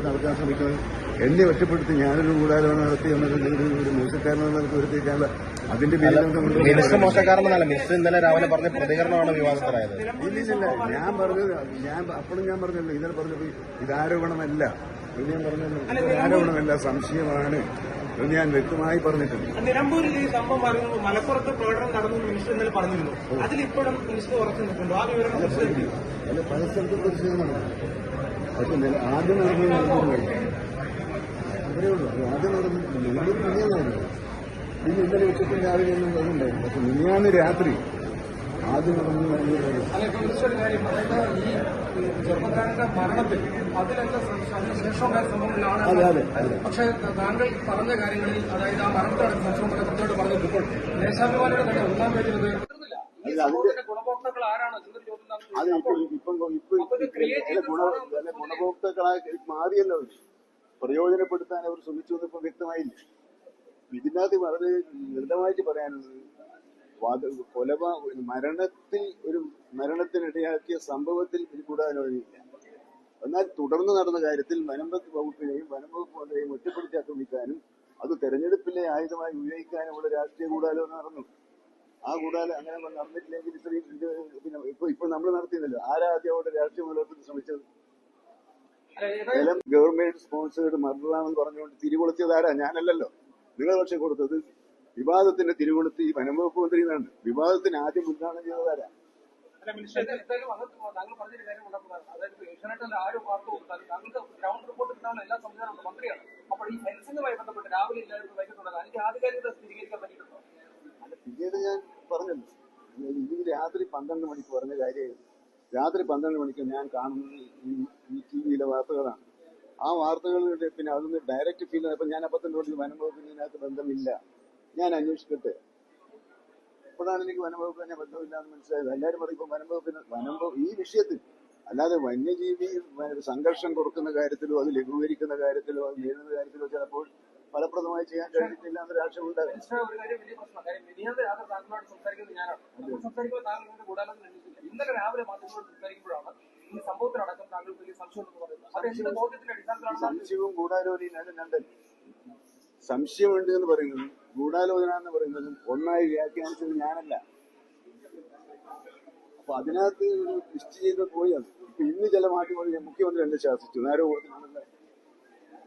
നടത്താൻ ശ്രമിക്കുന്നത്. എന്നെ ഒറ്റപ്പെടുത്തി ഞാനൊരു ഗൂഢാലോചന നടത്തി എന്നൊരു ഒരു മോശക്കാരനെന്ന് വരുത്തിക്കാനുള്ള അതിന്റെ മോശക്കാരനല്ല മിനിസ്റ്റർ ഇന്നലെ രാവിലെ പറഞ്ഞ പ്രതികരണമാണ് വിവാദത്തിലായത്. ഇല്ലില്ല, ഞാൻ പറഞ്ഞത് അപ്പോഴും ഞാൻ പറഞ്ഞല്ലോ, ഇന്നലെ പറഞ്ഞത് ഇതാരോപണമല്ല, ഞാൻ പറഞ്ഞത് ആരോപണമല്ല, സംശയമാണ് എന്ന് ഞാൻ വ്യക്തമായി പറഞ്ഞിട്ടുണ്ട്. നിലമ്പൂരിൽ ഈ സംഭവം പറയുന്നത് മലപ്പുറത്ത് പ്രകടനം നടന്നു മിനിസ്റ്റർ ഇന്നലെ പറഞ്ഞിരുന്നു. അതിലിപ്പോഴും മിനിസ്റ്റർ ഉറച്ചു നിൽക്കുന്നുണ്ടോ? ആ വിവരം അല്ല, പല സ്ഥലത്തും പ്രതിഷേധമാണ്. പക്ഷെ ആദ്യം നടന്നത് അത്രയേ ഉള്ളൂ. ആദ്യം നടന്നിട്ടില്ല, നിലമ്പൂർ മിനിയാന്നായിരുന്നു. പിന്നെ ഇന്നലെ ഉച്ചയ്ക്കും രാവിലെ ഒന്നും അതുണ്ടായിരുന്നു. പക്ഷെ മിനിയാന്ന് രാത്രി ആദ്യം നടന്നു. ചെറുപ്പക്കാരന്റെ മരണത്തിൽ അതിനുശേഷമുണ്ടായ സംഭവങ്ങളിലാണ്. അതെ. പക്ഷേ താങ്കൾ പറഞ്ഞ കാര്യങ്ങളിൽ, അതായത് ആ മരണത്തോടെ സംശയപ്പെട്ട കൃത്യമായിട്ട് പറഞ്ഞിപ്പോൾ ദേശാഭിമാനിയുടെ തന്നെ ഒന്നാം പേജിലത് ഗുണഭോക്താക്കൾ ആരാണ് ഗുണഭോക്താക്കളായി മാറിയല്ലോ. പ്രയോജനപ്പെടുത്താൻ അവർ ശ്രമിച്ചു എന്ന് ഇപ്പം വ്യക്തമായില്ല. ഇതിനകത്ത് വളരെ ലളിതമായിട്ട് പറയാനുള്ളത്, മരണത്തിനിടയാക്കിയ സംഭവത്തിൽ ഒരു ഗൂഢാലോചനയില്ല. എന്നാൽ തുടർന്ന് നടന്ന കാര്യത്തിൽ വനംവകുപ്പിനെയും വനംവകുപ്പ് മന്ത്രിയെയും ഒറ്റപ്പെടുത്തി ആക്രമിക്കാനും അത് തെരഞ്ഞെടുപ്പിലെ ആയുധമായി ഉപയോഗിക്കാനുമുള്ള രാഷ്ട്രീയ ഗൂഢാലോചന നടന്നു. ആ ഗൂഢാലോചന അങ്ങനെ നടന്നിട്ടില്ലെങ്കിൽ പിന്നെ ഇപ്പൊ നമ്മൾ നടത്തിയതല്ലോ. ആരാദ്യം അവിടെ രാഷ്ട്രീയ മുന്നോട്ടത്തിൽ ശ്രമിച്ചത്? ഗവൺമെന്റ് സ്പോൺസേഡ് മർഡറാണെന്ന് പറഞ്ഞുകൊണ്ട് തിരികൊളുത്തിയത് ആരാ? ഞാനല്ലല്ലോ. നിങ്ങൾ പക്ഷെ കൊടുത്തത് വിവാദത്തിന്റെ തിരികൊളുത്തി വനംവകുപ്പ് മന്ത്രി എന്നാണ്. വിവാദത്തിന് ആദ്യം ഉദ്ഘാടനം ചെയ്തതാരാ? പിന്നീട് ഞാൻ പറഞ്ഞല്ലോ, ഇത് രാത്രി 12 മണിക്ക് പറഞ്ഞ കാര്യം. രാത്രി 12 മണിക്ക് ഞാൻ കാണുന്നത് ഈ ടിവിയിലെ വാർത്തകളാണ്. ആ വാർത്തകളുടെ പിന്നെ അതൊന്ന് ഡയറക്റ്റ് ഫീൽ ചെയ്തപ്പോൾ ഞാൻ അപ്പത്തന്നെ വനംവകുപ്പിന് ഇതിനകത്ത് ബന്ധമില്ല, ഞാൻ അന്വേഷിക്കട്ടെ. അപ്പോഴാണ് എനിക്ക് വനംവകുപ്പ് തന്നെ ബന്ധമില്ല എന്ന് മനസ്സിലായത്. എല്ലാവരും പറയും ഇപ്പൊ വനംവകുപ്പ് ഈ വിഷയത്തിൽ, അല്ലാതെ വന്യജീവി സംഘർഷം കൊടുക്കുന്ന കാര്യത്തിലോ അത് ലഘൂകരിക്കുന്ന കാര്യത്തിലോ അത് നേരിടുന്ന കാര്യത്തിലോ ചിലപ്പോൾ ഫലപ്രദമായി ചെയ്യാൻ കഴിഞ്ഞിട്ടില്ല എന്ന് രാഷ്ട്രീയം ഉണ്ടാകും. ഇന്നലെ രാവിലെ മാധ്യമങ്ങളോട് സംസാരിക്കുമ്പോഴാണ് ഈ സംഭവത്തിലടക്കം താങ്കൾ വലിയ സംശയം എന്ന് പറയുന്നത്. സംശയവും ഗൂഢാലോചനയും രണ്ട്. സംശയമുണ്ട് എന്ന് പറയുന്നതും ഗൂഢാലോചന എന്ന് പറയുന്നതും ഒന്നായി വ്യാഖ്യാനിച്ചത് ഞാനല്ല. അപ്പൊ അതിനകത്ത് ലിസ്റ്റ് ചെയ്ത് പോയി. അത് ഇപ്പൊ ഇന്ന് ചില മാധ്യമങ്ങൾ മുഖ്യമന്ത്രി എന്നെ ശാസിച്ചു, നേരെ കൊടുക്കുന്നുണ്ടല്ലോ.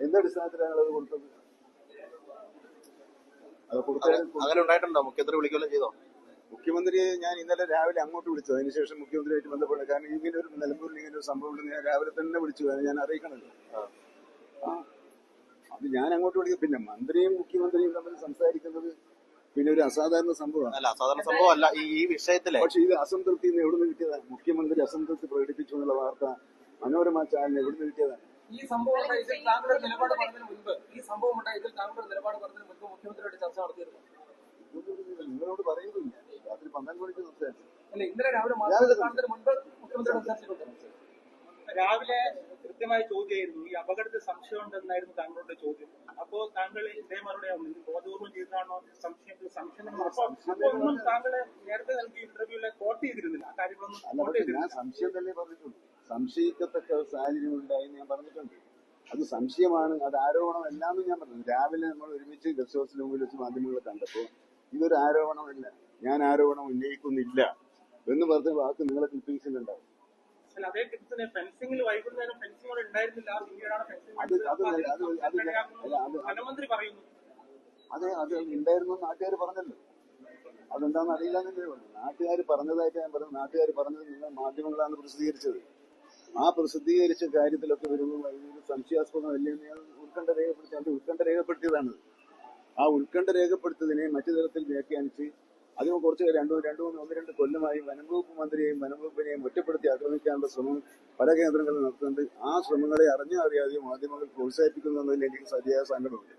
എന്തടിസ്ഥാനത്തിലാണ് അത് കൊടുത്തത്? അത് അങ്ങനെ ഉണ്ടായിട്ടുണ്ടോ? മുഖ്യമന്ത്രി വിളിക്കുകയും ചെയ്തോ? മുഖ്യമന്ത്രിയെ ഞാൻ ഇന്നലെ രാവിലെ അങ്ങോട്ട് വിളിച്ചത്. അതിനുശേഷം മുഖ്യമന്ത്രിയായിട്ട് ബന്ധപ്പെട്ടു. കാരണം ഇങ്ങനെ ഒരു നിലമ്പൂരിൽ ഇങ്ങനെ ഒരു സംഭവം ഉണ്ടെന്ന് ഞാൻ രാവിലെ തന്നെ വിളിച്ചു. ഞാൻ അറിയിക്കണല്ലോ. അത് ഞാൻ അങ്ങോട്ട് വിളിക്കും. പിന്നെ മന്ത്രിയും മുഖ്യമന്ത്രിയും തമ്മിൽ സംസാരിക്കുന്നത് പിന്നെ ഒരു അസാധാരണ സംഭവമല്ല ഈ വിഷയത്തില്. പക്ഷെ ഇത് അസംതൃപ്തി എവിടുന്ന് കിട്ടിയതാണ്? മുഖ്യമന്ത്രി അസംതൃപ്തി പ്രകടിപ്പിച്ചു എന്നുള്ള വാർത്ത മനോരമ ചാനലിന് എവിടുന്ന് കിട്ടിയതാണ്? ഈ സംഭവം താങ്കളുടെ നിലപാട് പറഞ്ഞതിന് മുൻപ് മുഖ്യമന്ത്രിയോട് ചർച്ച നടത്തിയിരുന്നു. നിങ്ങളോട് പറയുന്നില്ല. രാത്രി 12 മണിക്ക് സംസാരിച്ചു. ഇന്നലെ രാവിലെ രാവിലെ കൃത്യമായ ചോദ്യമായിരുന്നു. ഈ അപകടത്തിൽ സംശയം ഉണ്ടെന്നായിരുന്നു താങ്കളുടെ ചോദ്യം. അപ്പോ താങ്കൾ ഇതേ മറുപടിയാവും, ബോധപൂർവം ചെയ്തതാണോ സംശയം? താങ്കളെ നേരത്തെ നൽകിയ ഇന്റർവ്യൂവിലെ കോട്ട് ചെയ്തിരുന്നില്ല ആ കാര്യങ്ങളൊന്നും. ഞാൻ സംശയം തന്നെ പറഞ്ഞിട്ടുണ്ട്. സംശയിക്കത്തക്ക സാഹചര്യം ഉണ്ടായി ഞാൻ പറഞ്ഞിട്ടുണ്ട്. അത് സംശയമാണ്, അത് ആരോപണം എല്ലാമെന്ന് ഞാൻ പറഞ്ഞു. രാവിലെ നമ്മൾ ഒരുമിച്ച് ഗസ്റ്റ് ഹൗസിന് മുമ്പിൽ വെച്ച് മാധ്യമങ്ങളെ കണ്ടപ്പോൾ ഇതൊരു ആരോപണമല്ല, ഞാൻ ആരോപണം ഉന്നയിക്കുന്നില്ല എന്ന് പറഞ്ഞ വാക്ക് നിങ്ങളെ ക്ലിപ്പിംഗ്സിലുണ്ടാവും. അതെ, അത് ഉണ്ടായിരുന്നു നാട്ടുകാർ പറഞ്ഞല്ലോ. അതെന്താണെന്ന് അറിയില്ല എന്നല്ലേ പറഞ്ഞു. നാട്ടുകാർ പറഞ്ഞതായിട്ട് ഞാൻ പറഞ്ഞു. നാട്ടുകാർ പറഞ്ഞത് നിങ്ങൾ മാധ്യമങ്ങളാണ് പ്രസിദ്ധീകരിച്ചത്. ആ പ്രസിദ്ധീകരിച്ച കാര്യത്തിലൊക്കെ വരുമ്പോൾ സംശയാസ്പദമല്ലേ എന്ന് ഞാൻ ഉത്കണ്ഠ രേഖപ്പെടുത്തിയതാണ്. ആ ഉത്കണ്ഠ രേഖപ്പെടുത്തിയതിനെ മറ്റു തരത്തിൽ വ്യാഖ്യാനിച്ച് അതിന് കുറച്ച് 1-2 കൊല്ലമായി വനംവകുപ്പ് മന്ത്രിയെയും വനംവകുപ്പിനെയും ഒറ്റപ്പെടുത്തി ആക്രമിക്കാനുള്ള ശ്രമം പല കേന്ദ്രങ്ങളിൽ നടത്തുന്നുണ്ട്. ആ ശ്രമങ്ങളെ അറിഞ്ഞോ അറിയാതെയോ മാധ്യമങ്ങൾ പ്രോത്സാഹിപ്പിക്കുന്നു എന്നതിൽ എനിക്ക് സരിയായ സങ്കടമുണ്ട്.